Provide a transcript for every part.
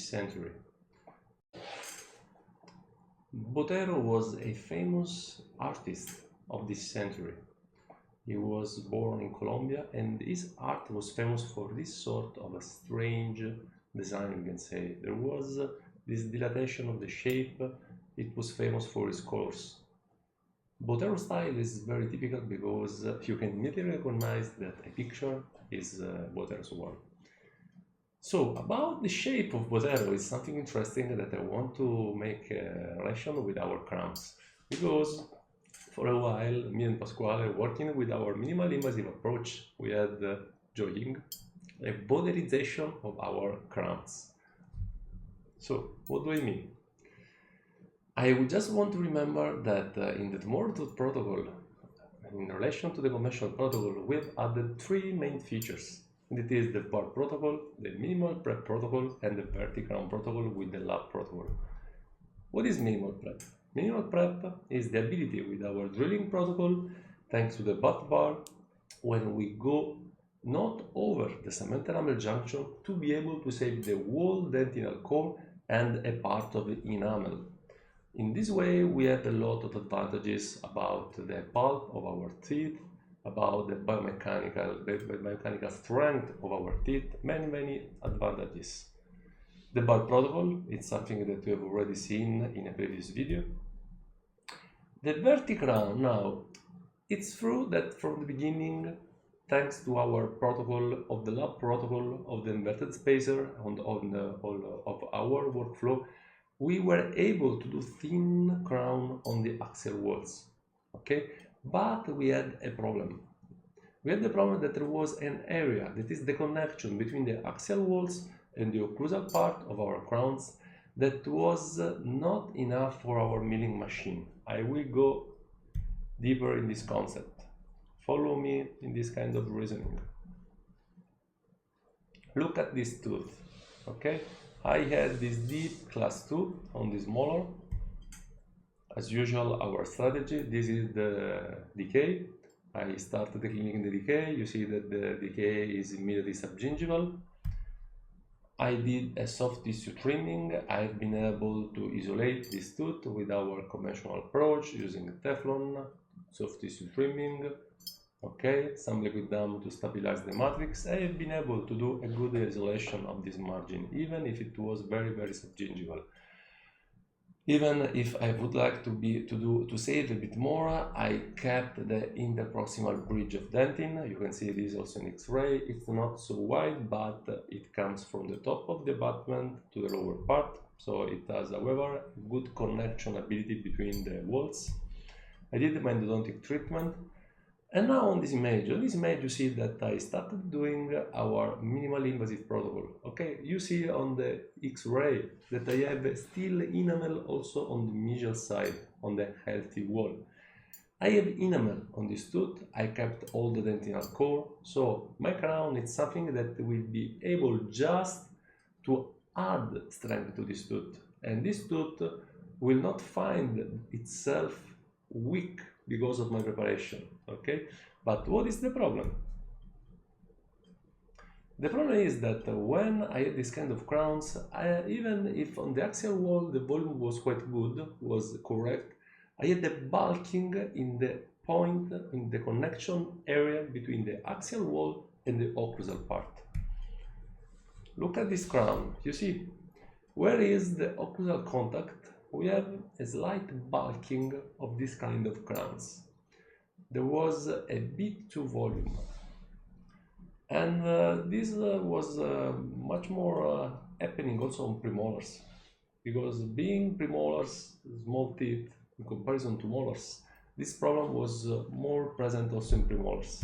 century. Botero was a famous artist of this century. He was born in Colombia, and his art was famous for this sort of a strange design, you can say. There was this dilatation of the shape. It was famous for his colors. Botero's style is very typical because you can immediately recognize that a picture is Botero's work. So, about the shape of Botero is something interesting that I want to make a relation with our crowns. Because for a while, me and Pasquale, working with our minimal invasive approach, we had joining a Boterization of our crowns. So, what do I mean? I would just want to remember that in the Tomorrow protocol, in relation to the conventional protocol, we've added three main features. And it is the bar protocol, the minimal prep protocol, and the vertical protocol with the lab protocol. What is minimal prep? Minimal prep is the ability with our drilling protocol, thanks to the butt bar, when we go not over the cement enamel junction, to be able to save the whole dentinal core and a part of the enamel. In this way, we have a lot of advantages about the pulp of our teeth, about the biomechanical strength of our teeth, many advantages. The bar protocol is something that we have already seen in a previous video. The verticrown now, it's true that from the beginning, thanks to our protocol of the lab protocol of the inverted spacer of our workflow, we were able to do thin crown on the axial walls, okay? But we had a problem. We had the problem that there was an area that is the connection between the axial walls and the occlusal part of our crowns that was not enough for our milling machine. I will go deeper in this concept. Follow me in this kind of reasoning. Look at this tooth, okay? I had this deep class 2 on this molar. As usual, our strategy, this is the decay. I started cleaning the decay. You see that the decay is immediately subgingival. I did a soft tissue trimming. I've been able to isolate this tooth with our conventional approach using Teflon, soft tissue trimming, okay, some liquid dam to stabilize the matrix. I have been able to do a good isolation of this margin, even if it was very subgingival. Even if I would like to save a bit more, I kept the interproximal bridge of dentin. You can see this also in X-ray. It's not so wide, but it comes from the top of the abutment to the lower part. So it has, however, good connection ability between the walls. I did my endodontic treatment. And now on this image you see that I started doing our minimally invasive protocol. Okay, you see on the X-ray that I have still enamel also on the mesial side, on the healthy wall. I have enamel on this tooth. I kept all the dentinal core, so my crown is something that will be able just to add strength to this tooth, and this tooth will not find itself weak because of my preparation, okay? But what is the problem? The problem is that when I had this kind of crowns, even if on the axial wall the volume was quite good, was correct, I had the bulking in the point, in the connection area between the axial wall and the occlusal part. Look at this crown, you see, where is the occlusal contact? We have a slight bulking of this kind of crowns. There was a bit too volume, and this was much more happening also on premolars, because being premolars, small teeth in comparison to molars, this problem was more present also in premolars.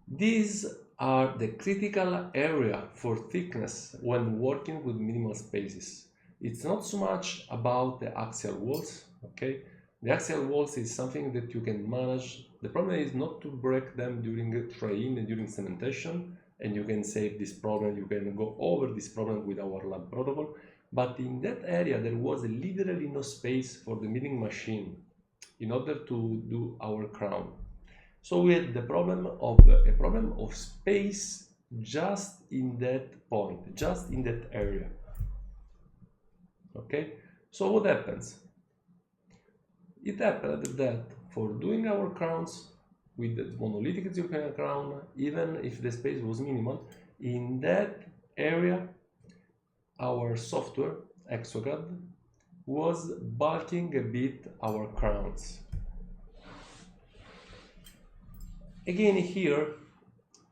These are the critical area for thickness when working with minimal spaces. It's not so much about the axial walls, okay? The axial walls is something that you can manage. The problem is not to break them during tray-in and during cementation, and you can save this problem, you can go over this problem with our lab protocol. But in that area, there was literally no space for the milling machine in order to do our crown. So we had the problem of space just in that point, just in that area. Okay, so what happens? It happened that for doing our crowns with the monolithic zirconia crown, even if the space was minimal, in that area our software, Exocad, was bulking a bit our crowns. Again, here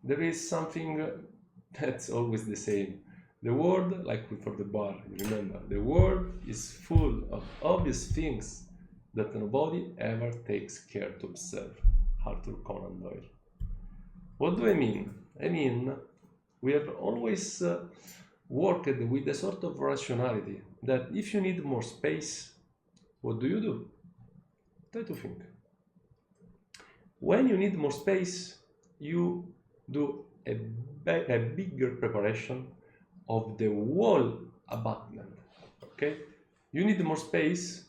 there is something that's always the same. The world, like for the bar, remember, the world is full of obvious things that nobody ever takes care to observe. Arthur Conan Doyle. What do I mean? I mean, we have always worked with a sort of rationality that if you need more space, what do? Try to think. When you need more space, you do a bigger preparation of the wall abutment. Okay, you need more space.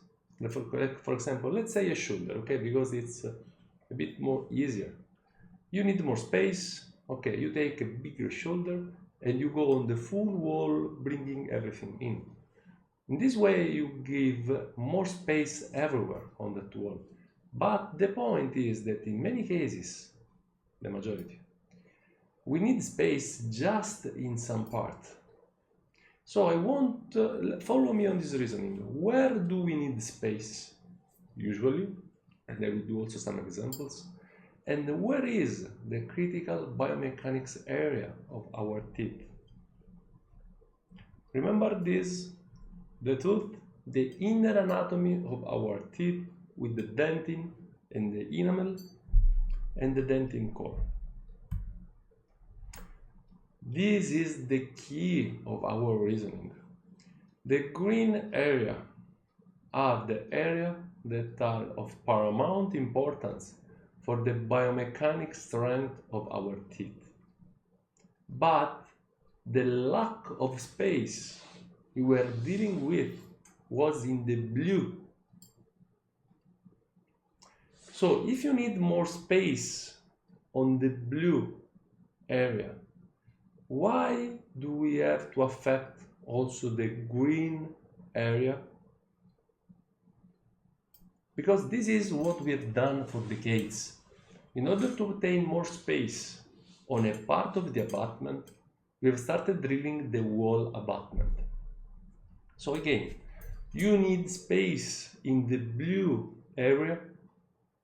For example, let's say a shoulder. Okay, because it's a bit more easier. You need more space. Okay, you take a bigger shoulder and you go on the full wall, bringing everything in. In this way, you give more space everywhere on that wall. But the point is that in many cases, the majority, we need space just in some part. So I want, follow me on this reasoning. Where do we need space? Usually, and I will do also some examples. And where is the critical biomechanics area of our teeth? Remember this, the tooth, the inner anatomy of our teeth with the dentin and the enamel and the dentin core. This is the key of our reasoning. The green area are the area that are of paramount importance for the biomechanic strength of our teeth. But the lack of space we were dealing with was in the blue. So if you need more space on the blue area, why do we have to affect also the green area? Because this is what we have done for decades. In order to obtain more space on a part of the abutment, we have started drilling the wall abutment. So again, you need space in the blue area,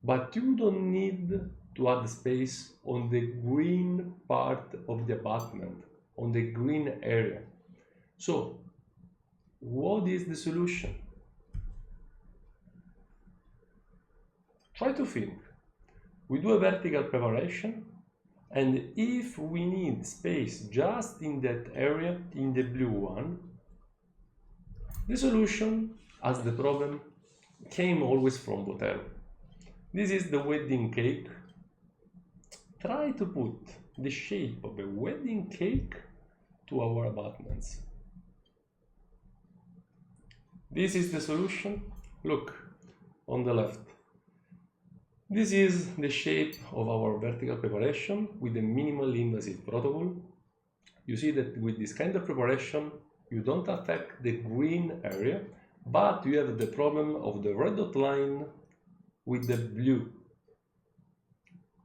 but you don't need to add space on the green part of the abutment, on the green area. So, what is the solution? Try to think. We do a vertical preparation, and if we need space just in that area, in the blue one, the solution, as the problem, came always from Botero. This is the wedding cake. Try to put the shape of a wedding cake to our abutments. This is the solution. Look on the left. This is the shape of our vertical preparation with a minimally invasive protocol. You see that with this kind of preparation, you don't affect the green area, but you have the problem of the red dot line with the blue.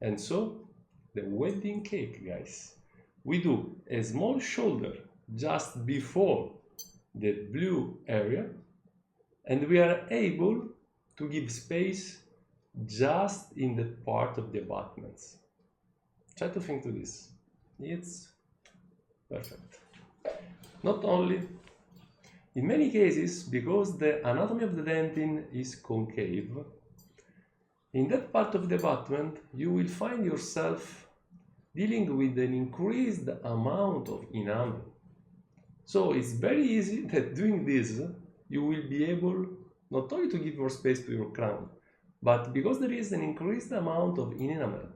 And so, the wedding cake, guys. We do a small shoulder just before the blue area, and we are able to give space just in that part of the abutments. Try to think to this. It's perfect. Not only, in many cases, because the anatomy of the dentin is concave, in that part of the abutment, you will find yourself dealing with an increased amount of enamel. So it's very easy that doing this, you will be able not only to give more space to your crown, but because there is an increased amount of enamel,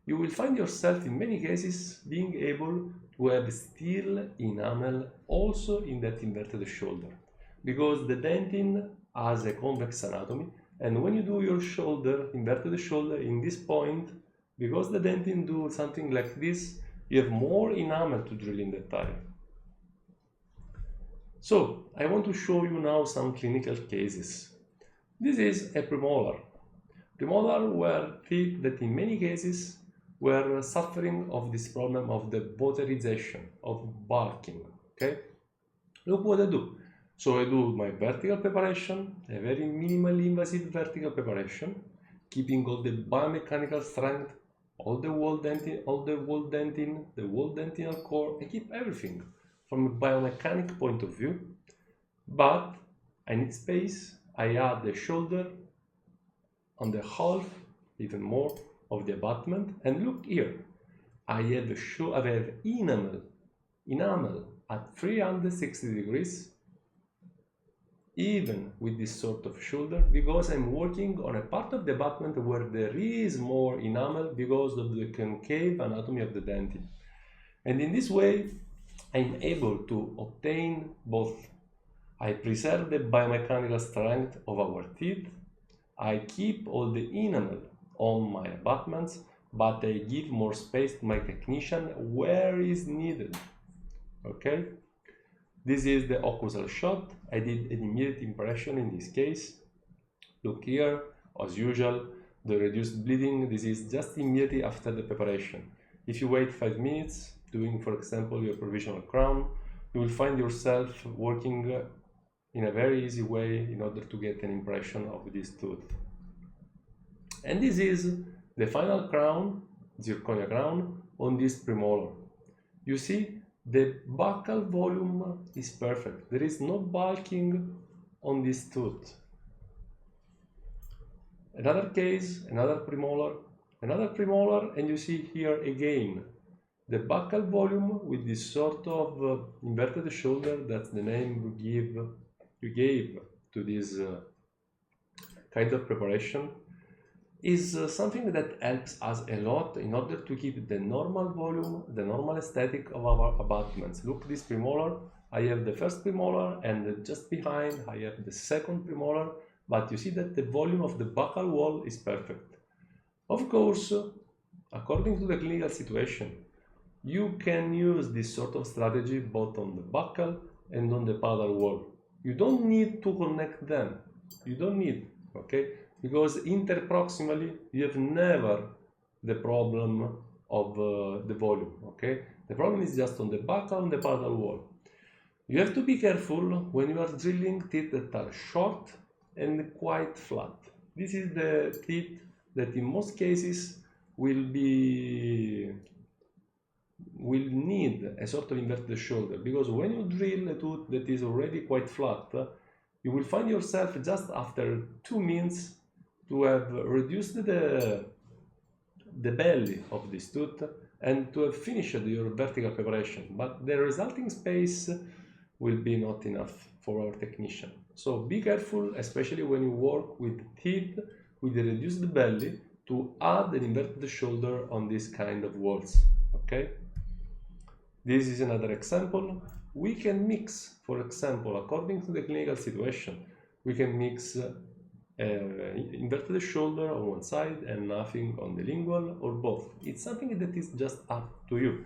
you will find yourself in many cases being able to have still enamel also in that inverted shoulder, because the dentin has a convex anatomy, and when you do your shoulder, inverted shoulder in this point, because the dentin do something like this, you have more enamel to drill in that area. So I want to show you now some clinical cases. This is a premolar. Premolar were teeth that in many cases were suffering of this problem of the bowterization, of bulking. Okay? Look what I do. So I do my vertical preparation, a very minimally invasive vertical preparation, keeping all the biomechanical strength, all the wall dentin, the wall dentinal core. I keep everything from a biomechanic point of view, but I need space. I add the shoulder on the half, even more, of the abutment, and look here, I have enamel at 360 degrees, even with this sort of shoulder, because I'm working on a part of the abutment where there is more enamel because of the concave anatomy of the dentin. And in this way, I'm able to obtain both. I preserve the biomechanical strength of our teeth, I keep all the enamel on my abutments, but I give more space to my technician where is needed. Okay? This is the occlusal shot. I did an immediate impression in this case. Look here, as usual, the reduced bleeding. This is just immediately after the preparation. If you wait 5 minutes, doing, for example, your provisional crown, you will find yourself working in a very easy way in order to get an impression of this tooth. And this is the final crown, zirconia crown, on this premolar. You see, the buccal volume is perfect. There is no bulking on this tooth. Another case, another premolar, and you see here again the buccal volume with this sort of inverted shoulder. That's the name you gave to this kind of preparation. Is something that helps us a lot in order to keep the normal volume, the normal aesthetic of our abutments. Look, this premolar, I have the first premolar, and just behind I have the second premolar, but you see that the volume of the buccal wall is perfect. Of course, according to the clinical situation, you can use this sort of strategy both on the buccal and on the palatal wall. You don't need to connect them. You don't need, okay? Because interproximally you have never the problem of the volume, okay? The problem is just on the buccal and the palatal wall. You have to be careful when you are drilling teeth that are short and quite flat. This is the teeth that in most cases will need a sort of inverted shoulder, because when you drill a tooth that is already quite flat, you will find yourself just after 2 minutes to have reduced the belly of this tooth and to have finished your vertical preparation, but the resulting space will be not enough for our technician. So be careful, especially when you work with teeth with a reduced belly, to add an inverted shoulder on this kind of walls. Okay? This is another example. We can mix, for example, according to the clinical situation, we can mix inverted shoulder on one side and nothing on the lingual, or both. It's something that is just up to you.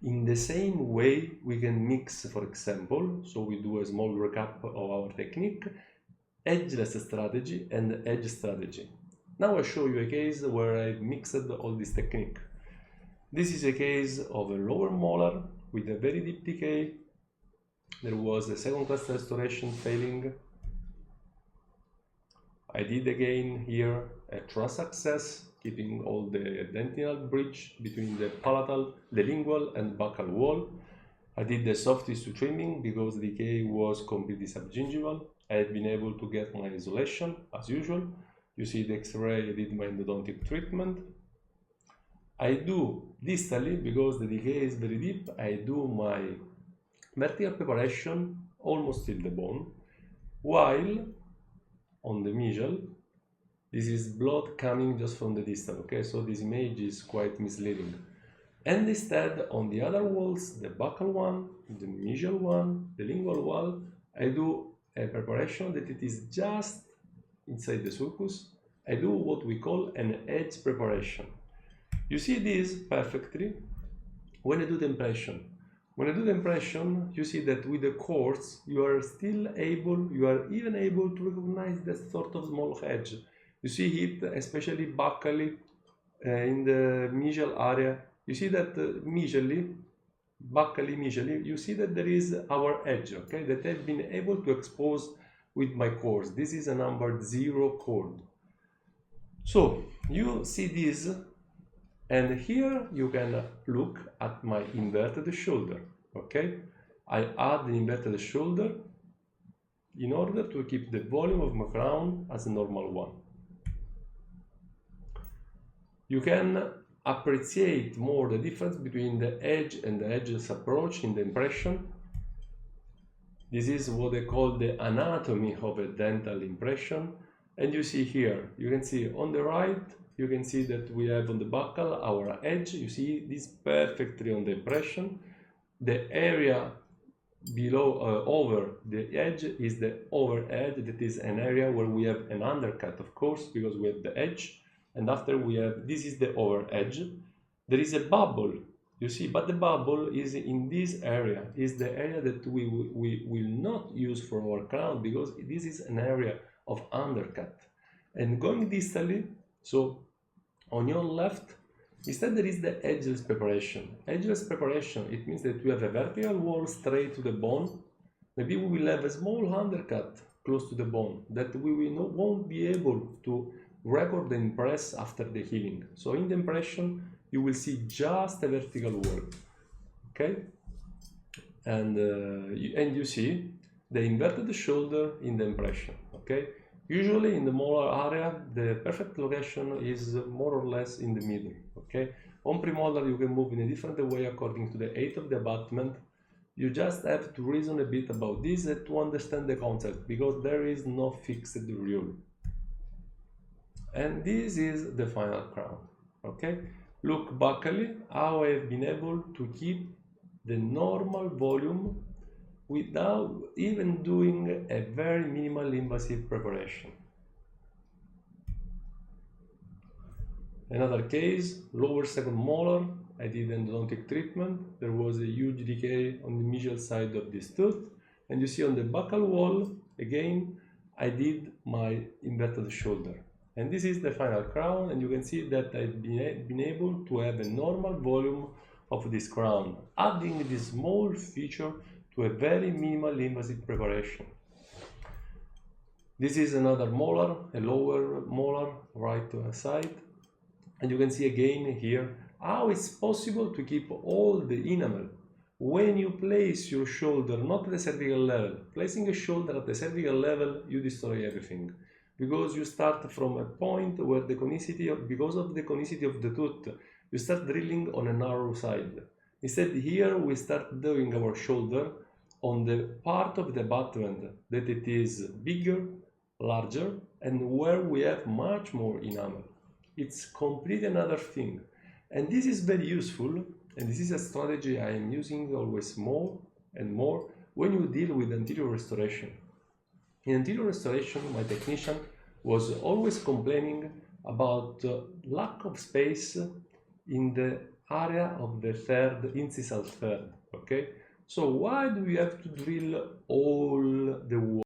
In the same way, we can mix, for example, so we do a small recap of our technique, edgeless strategy and edge strategy. Now I show you a case where I mixed all this technique. This is a case of a lower molar with a very deep decay. There was a second class restoration failing. I did again here a trans-access, keeping all the dentinal bridge between the palatal, the lingual and buccal wall. I did the soft tissue trimming because the decay was completely subgingival. I had been able to get my isolation as usual. You see the X-ray, I did my endodontic treatment. I do distally, because the decay is very deep, I do my vertical preparation almost till the bone, while on the mesial, this is blood coming just from the distal, okay? So this image is quite misleading. And instead, on the other walls, the buccal one, the mesial one, the lingual wall, I do a preparation that it is just inside the sulcus. I do what we call an edge preparation. You see this perfectly. when I do the impression, you see that with the quartz you are even able to recognize that sort of small edge. You see it especially buccally in the mesial area. You see that buccally mesially, you see that there is our edge, okay, that I've been able to expose with my quartz. This is a number 0 chord. So you see this, and here you can look at my inverted shoulder, okay? I add the inverted shoulder in order to keep the volume of my crown as a normal one. You can appreciate more the difference between the edge and the edgeless approach in the impression. This is what they call the anatomy of a dental impression. And you see here, you can see on the right, you can see that we have on the buccal our edge. You see this perfectly on the impression. The area below, over the edge is the overhead. That is an area where we have an undercut, of course, because we have the edge. And after we have, this is the over edge. There is a bubble, you see, but the bubble is in this area, is the area that we will not use for our crown, because this is an area of undercut. And going distally, so on your left, instead there is the edgeless preparation. Edgeless preparation, it means that we have a vertical wall straight to the bone. Maybe we will have a small undercut close to the bone that we won't be able to record and impress after the healing. So in the impression, you will see just a vertical wall, okay? And you see the inverted shoulder in the impression, okay? Usually in the molar area, the perfect location is more or less in the middle, okay? On premolar, you can move in a different way according to the height of the abutment. You just have to reason a bit about this to understand the concept, because there is no fixed rule. And this is the final crown, okay? Look buccally how I have been able to keep the normal volume without even doing a very minimal invasive preparation. Another case, lower second molar, I did endodontic treatment. There was a huge decay on the mesial side of this tooth. And you see on the buccal wall, again, I did my inverted shoulder. And this is the final crown, and you can see that I've been able to have a normal volume of this crown, adding this small feature to a very minimal invasive preparation. This is another molar, a lower molar, right side. And you can see again here how it's possible to keep all the enamel. When you place your shoulder not at the cervical level, placing a shoulder at the cervical level, you destroy everything. Because you start from a point where the conicity, because of the conicity of the tooth, you start drilling on a narrow side. Instead, here we start doing our shoulder on the part of the abutment that it is bigger, larger, and where we have much more enamel. It's completely another thing. And this is very useful, and this is a strategy I am using always more and more when you deal with anterior restoration. In anterior restoration, my technician was always complaining about lack of space in the area of the third, incisal third, okay? So why do we have to drill all the